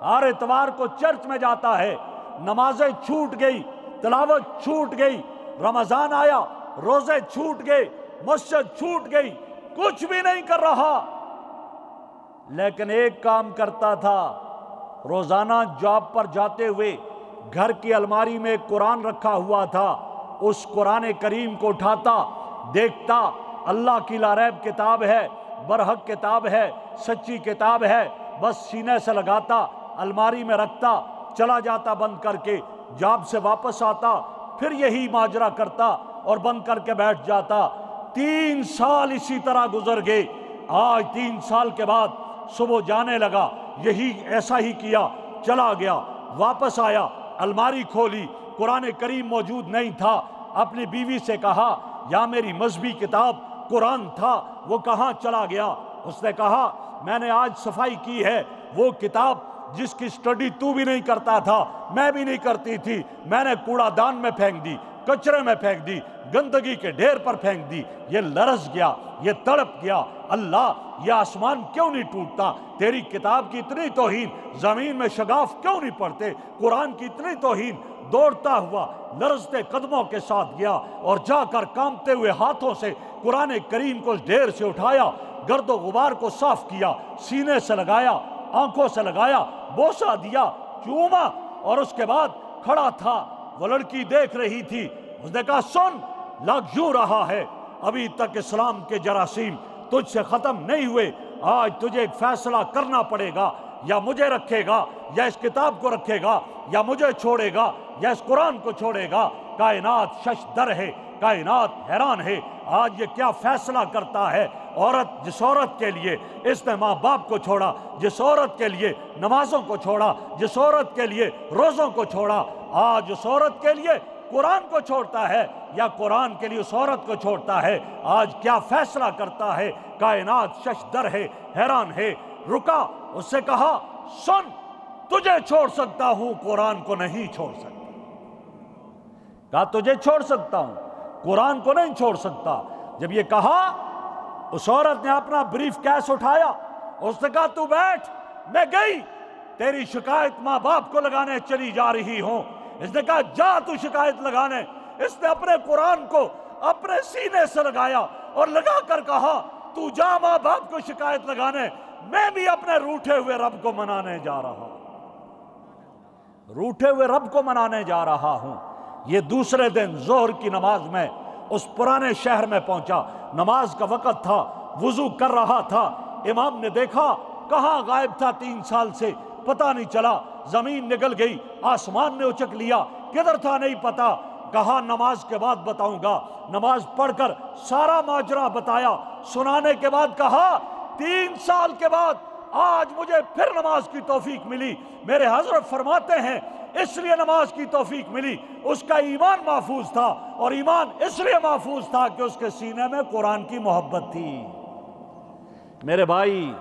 ہر اتوار کو چرچ میں جاتا ہے۔ نمازیں چھوٹ گئی، تلاوت چھوٹ گئی، رمضان آیا روزے چھوٹ گئے، مسجد چھوٹ گئی، کچھ بھی نہیں کر رہا، لیکن ایک کام کرتا تھا، روزانہ جاب پر جاتے ہوئے گھر کی الماری میں ایک قرآن رکھا ہوا تھا، اس قرآن کریم کو اٹھاتا، دیکھتا، اللہ کی لاریب کتاب ہے، برحق کتاب ہے، سچی کتاب ہے، بس سینے سے لگاتا، الماری میں رکھتا، چلا جاتا بند کر کے، جاب سے واپس آتا، پھر یہی ماجرا کرتا اور بند کر کے بیٹھ جاتا۔ 3 سال اسی طرح گزر گئے۔ آج 3 سال کے بعد صبح جانے لگا، یہی ایسا ہی کیا، چلا گیا، واپس آیا، الماری کھولی، قرآن کریم موجود نہیں تھا۔ اپنی بیوی سے کہا یا میری مذہبی کتاب قرآن تھا وہ کہاں چلا گیا؟ اس نے کہا میں نے آج صفائی کی ہے، وہ کتاب جس کی سٹڈی تو بھی نہیں کرتا تھا، میں بھی نہیں کرتی تھی، میں نے کوڑا دان میں پھینک دی، کچرے میں پھینک دی، گندگی کے ڈھیر پر پھینک دی۔ یہ لرز گیا، یہ تڑپ گیا، اللہ یہ آسمان کیوں نہیں ٹوٹتا؟ تیری کتاب کی اتنی توہین، زمین میں شگاف کیوں نہیں پڑتے؟ قرآن کی اتنی توہین۔ دوڑتا ہوا لرزتے قدموں کے ساتھ گیا اور جا کر کانپتے ہوئے ہاتھوں سے قرآن کریم کو اس ڈھیر سے اٹھایا، گرد و غبار کو صاف کیا، سینے سے لگایا، آنکھوں سے لگایا، بوسہ دیا، چوما، اور اس کے بعد کھڑا تھا۔ وہ لڑکی دیکھ رہی تھی، اس نے کہا سن، لگ یوں رہا ہے ابھی تک اسلام کے جراثیم تجھ سے ختم نہیں ہوئے، آج تجھے ایک فیصلہ کرنا پڑے گا، یا مجھے رکھے گا یا اس کتاب کو رکھے گا، یا مجھے چھوڑے گا یا اس قرآن کو چھوڑے گا۔ کائنات شش در ہے، کائنات حیران ہے، آج یہ کیا فیصلہ کرتا ہے؟ عورت، جس عورت کے لیے اس نے ماں باپ کو چھوڑا، جس عورت کے لیے نمازوں کو چھوڑا، جس عورت کے لیے روزوں کو چھوڑا، آج اس عورت کے لیے قرآن کو چھوڑتا ہے یا قرآن کے لیے اس عورت کو چھوڑتا ہے؟ آج کیا فیصلہ کرتا ہے؟ کائنات شش در ہے، حیران ہے۔ رکا، اس سے کہا سن، تجھے چھوڑ سکتا ہوں، قرآن کو نہیں چھوڑ سکتا۔ کہا تجھے چھوڑ سکتا ہوں، قرآن کو نہیں چھوڑ سکتا۔ جب یہ کہا، اس عورت نے اپنا بریف کیس اٹھایا، اس نے کہا تو بیٹھ، میں گئی، تیری شکایت ماں باپ کو لگانے چلی جا رہی ہوں۔ اس نے کہا جا تو شکایت لگانے، اس نے اپنے قرآن کو اپنے سینے سے لگایا اور لگا کر کہا تو جا ماں باپ کو شکایت لگانے، میں بھی اپنے روٹھے ہوئے رب کو منانے جا رہا ہوں، روٹھے ہوئے رب کو منانے جا رہا ہوں۔ یہ دوسرے دن ظہر کی نماز میں اس پرانے شہر میں پہنچا، نماز کا وقت تھا، وضو کر رہا تھا، امام نے دیکھا کہاں غائب تھا 3 سال سے پتہ نہیں چلا، زمین نگل گئی، آسمان نے اچک لیا، کدھر تھا نہیں پتا، کہا نماز کے بعد بتاؤں گا، نماز پڑھ کر سارا ماجرا بتایا، سنانے کے بعد کہا 3 سال کے بعد آج مجھے پھر نماز کی توفیق ملی۔ میرے حضرت فرماتے ہیں اس لیے نماز کی توفیق ملی، اس کا ایمان محفوظ تھا، اور ایمان اس لیے محفوظ تھا کہ اس کے سینے میں قرآن کی محبت تھی۔ میرے بھائی،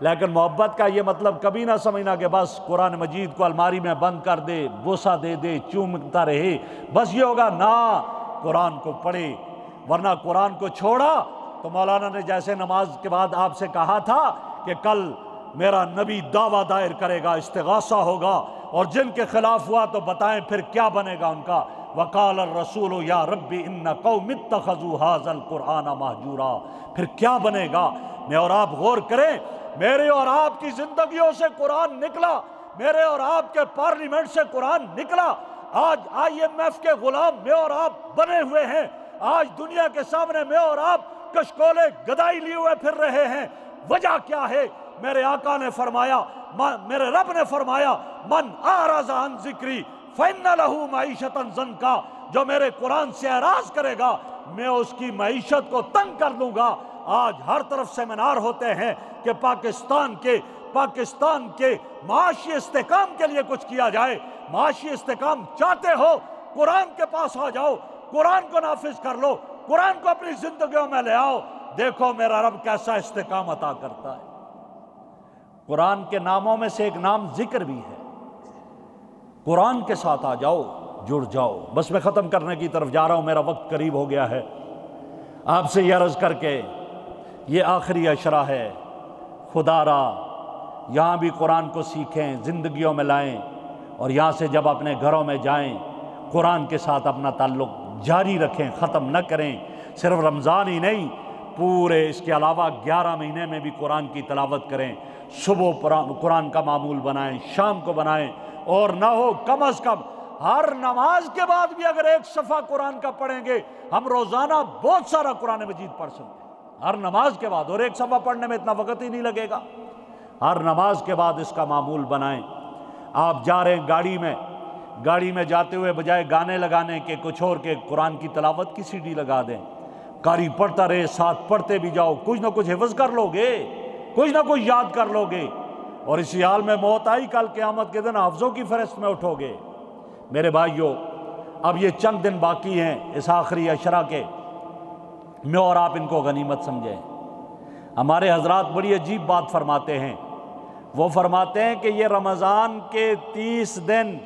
لیکن محبت کا یہ مطلب کبھی نہ سمجھنا کہ بس قرآن مجید کو الماری میں بند کر دے، بوسہ دے دے، چومتا رہے، بس یہ ہوگا نہ، قرآن کو پڑھے، ورنہ قرآن کو چھوڑا تو مولانا نے جیسے نماز کے بعد آپ سے کہا تھا کہ کل میرا نبی دعویٰ دائر کرے گا، استغاثہ ہوگا، اور جن کے خلاف ہوا تو بتائیں پھر کیا بنے گا ان کا۔ وقال الرسول یا رب ان قوم اتخذوا هذا القرآن مہجورا، پھر کیا بنے گا؟ میں اور آپ غور کریں، میرے اور آپ کی زندگیوں سے قرآن نکلا، میرے اور آپ کے پارلیمنٹ سے قرآن نکلا، آج IMF کے غلام میں اور آپ بنے ہوئے ہیں، آج دنیا کے سامنے میں اور آپ کشکولے گدائی لیے ہوئے پھر رہے ہیں۔ وجہ کیا ہے؟ میرے آقا نے فرمایا، میرے رب نے فرمایا من اعرض عن ذکری فإن له معیشۃ ضنکا، جو میرے قرآن سے اعراض کرے گا میں اس کی معیشت کو تنگ کر دوں گا۔ آج ہر طرف سیمینار ہوتے ہیں کہ پاکستان کے معاشی استحکام کے لیے کچھ کیا جائے۔ معاشی استحکام چاہتے ہو قرآن کے پاس آ جاؤ، قرآن کو نافذ کر لو، قرآن کو اپنی زندگیوں میں لے آؤ، دیکھو میرا رب کیسا استحکام عطا کرتا ہے۔ قرآن کے ناموں میں سے ایک نام ذکر بھی ہے، قرآن کے ساتھ آ جاؤ، جڑ جاؤ۔ بس میں ختم کرنے کی طرف جا رہا ہوں، میرا وقت قریب ہو گیا ہے۔ آپ سے یہ عرض کر کے یہ آخری عشرہ ہے، خدا را یہاں بھی قرآن کو سیکھیں، زندگیوں میں لائیں، اور یہاں سے جب اپنے گھروں میں جائیں قرآن کے ساتھ اپنا تعلق جاری رکھیں، ختم نہ کریں۔ صرف رمضان ہی نہیں، پورے اس کے علاوہ 11 مہینے میں بھی قرآن کی تلاوت کریں، صبح قرآن کا معمول بنائیں، شام کو بنائیں، اور نہ ہو کم از کم ہر نماز کے بعد بھی اگر 1 صفحہ قرآن کا پڑھیں گے، ہم روزانہ بہت سارا قرآن مجید پڑھ سکتے ہیں ہر نماز کے بعد، اور 1 صفحہ پڑھنے میں اتنا وقت ہی نہیں لگے گا۔ ہر نماز کے بعد اس کا معمول بنائیں۔ آپ جا رہے ہیں گاڑی میں جاتے ہوئے بجائے گانے لگانے کے کچھ اور کے قرآن کی تلاوت کی CD لگا دیں، قاری پڑھتا رہے، ساتھ پڑھتے بھی جاؤ، کچھ نہ کچھ حفظ کر لو گے، کچھ نہ کچھ یاد کر لو گے، اور اسی حال میں موت آئی کل قیامت کے دن حافظوں کی فہرست میں اٹھو گے۔ میرے بھائیوں، اب یہ چند دن باقی ہیں اس آخری عشرہ کے، میں اور آپ ان کو غنیمت سمجھیں۔ ہمارے حضرات بڑی عجیب بات فرماتے ہیں، وہ فرماتے ہیں کہ یہ رمضان کے 30 دن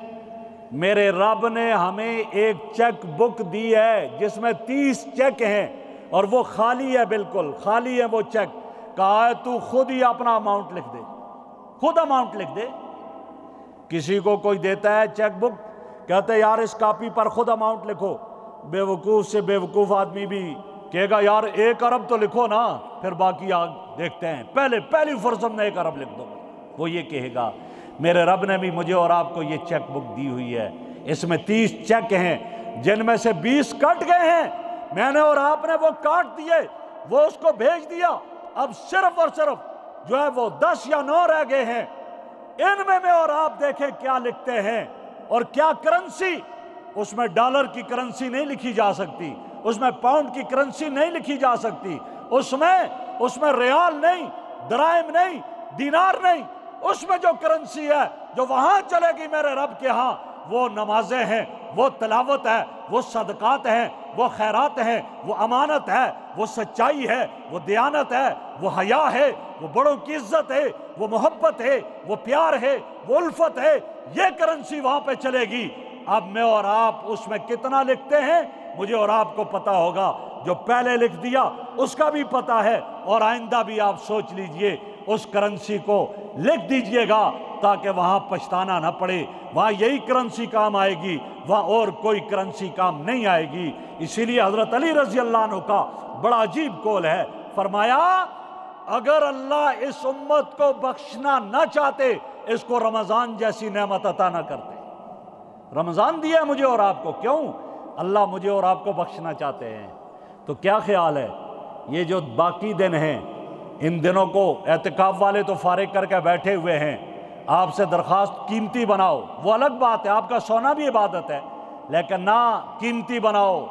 میرے رب نے ہمیں ایک چیک بک دی ہے جس میں 30 چیک ہیں، اور وہ خالی ہے، بالکل خالی ہے وہ چیک۔ کہا ہے تو خود ہی اپنا اماؤنٹ لکھ دے، خود اماؤنٹ لکھ دے۔ کسی کو کوئی دیتا ہے چیک بک، کہتے ہیں یار اس کاپی پر خود اماؤنٹ لکھو، بے وقوف سے بے وقوف آدمی بھی کہے گا یار 1 ارب تو لکھو نا، پھر باقی آگ دیکھتے ہیں، پہلی فرصت میں 1 ارب لکھ دو، وہ یہ کہے گا۔ میرے رب نے بھی مجھے اور آپ کو یہ چیک بک دی ہوئی ہے، اس میں 30 چیک ہیں، جن میں سے 20 کٹ گئے ہیں، میں نے اور آپ نے وہ کاٹ دیے، وہ اس کو بھیج دیا، اب صرف اور صرف جو ہے وہ 10 یا 9 رہ گئے ہیں۔ ان میں اور آپ دیکھیں کیا لکھتے ہیں اور کیا کرنسی۔ اس میں ڈالر کی کرنسی نہیں لکھی جا سکتی، اس میں پاؤنڈ کی کرنسی نہیں لکھی جا سکتی، اس میں ریال نہیں، درائم نہیں، دینار نہیں، اس میں جو کرنسی ہے جو وہاں چلے گی میرے رب کے ہاں، وہ نمازیں ہیں، وہ تلاوت ہے، وہ صدقات ہیں، وہ خیرات ہیں، وہ امانت ہے، وہ سچائی ہے، وہ دیانت ہے، وہ حیا ہے، وہ بڑوں کی عزت ہے، وہ محبت ہے، وہ پیار ہے، وہ الفت ہے، یہ کرنسی وہاں پہ چلے گی۔ اب میں اور آپ اس میں کتنا لکھتے ہیں مجھے اور آپ کو پتا ہوگا، جو پہلے لکھ دیا اس کا بھی پتا ہے، اور آئندہ بھی آپ سوچ لیجئے اس کرنسی کو لکھ دیجئے گا تاکہ وہاں پچھتانا نہ پڑے، وہاں یہی کرنسی کام آئے گی، وہاں اور کوئی کرنسی کام نہیں آئے گی۔ اسی لیے حضرت علی رضی اللہ عنہ کا بڑا عجیب قول ہے، فرمایا اگر اللہ اس امت کو بخشنا نہ چاہتے اس کو رمضان جیسی نعمت عطا نہ کرتے۔ رمضان دیا ہے مجھے اور آپ کو، کیوں؟ اللہ مجھے اور آپ کو بخشنا چاہتے ہیں۔ تو کیا خیال ہے یہ جو باقی دن ہیں، ان دنوں کو اعتکاف والے تو فارغ کر کے بیٹھے ہوئے ہیں، آپ سے درخواست قیمتی بناؤ، وہ الگ بات ہے، آپ کا سونا بھی عبادت ہے، لیکن نہ قیمتی بناؤ،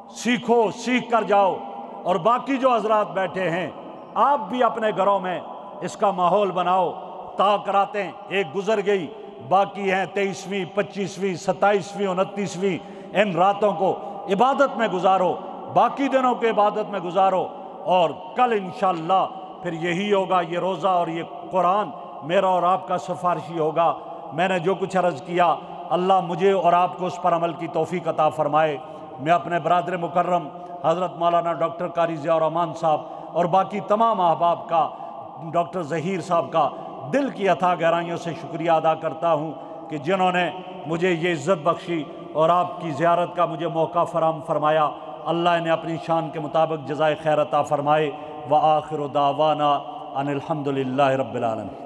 سیکھو، سیکھ کر جاؤ۔ اور باقی جو حضرات بیٹھے ہیں آپ بھی اپنے گھروں میں اس کا ماحول بناؤ۔ تاک راتیں ایک گزر گئی، باقی ہیں 23ویں، 25ویں، 27ویں، 29ویں، ان راتوں کو عبادت میں گزارو، باقی دنوں کو عبادت میں گزارو، اور کل انشاءاللہ پھر یہی ہوگا، یہ روزہ اور یہ قرآن میرا اور آپ کا سفارشی ہوگا۔ میں نے جو کچھ عرض کیا اللہ مجھے اور آپ کو اس پر عمل کی توفیق عطا فرمائے۔ میں اپنے برادر مکرم حضرت مولانا ڈاکٹر قاری ضیاء الرحمن صاحب اور باقی تمام احباب کا، ڈاکٹر ظہیر صاحب کا دل کی اتھا گہرائیوں سے شکریہ ادا کرتا ہوں کہ جنہوں نے مجھے یہ عزت بخشی اور آپ کی زیارت کا مجھے موقع فراہم فرمایا۔ اللہ انہیں اپنی شان کے مطابق جزائے خیر عطا فرمائے۔ وآخر دعوانا ان الحمد للہ رب العالمین۔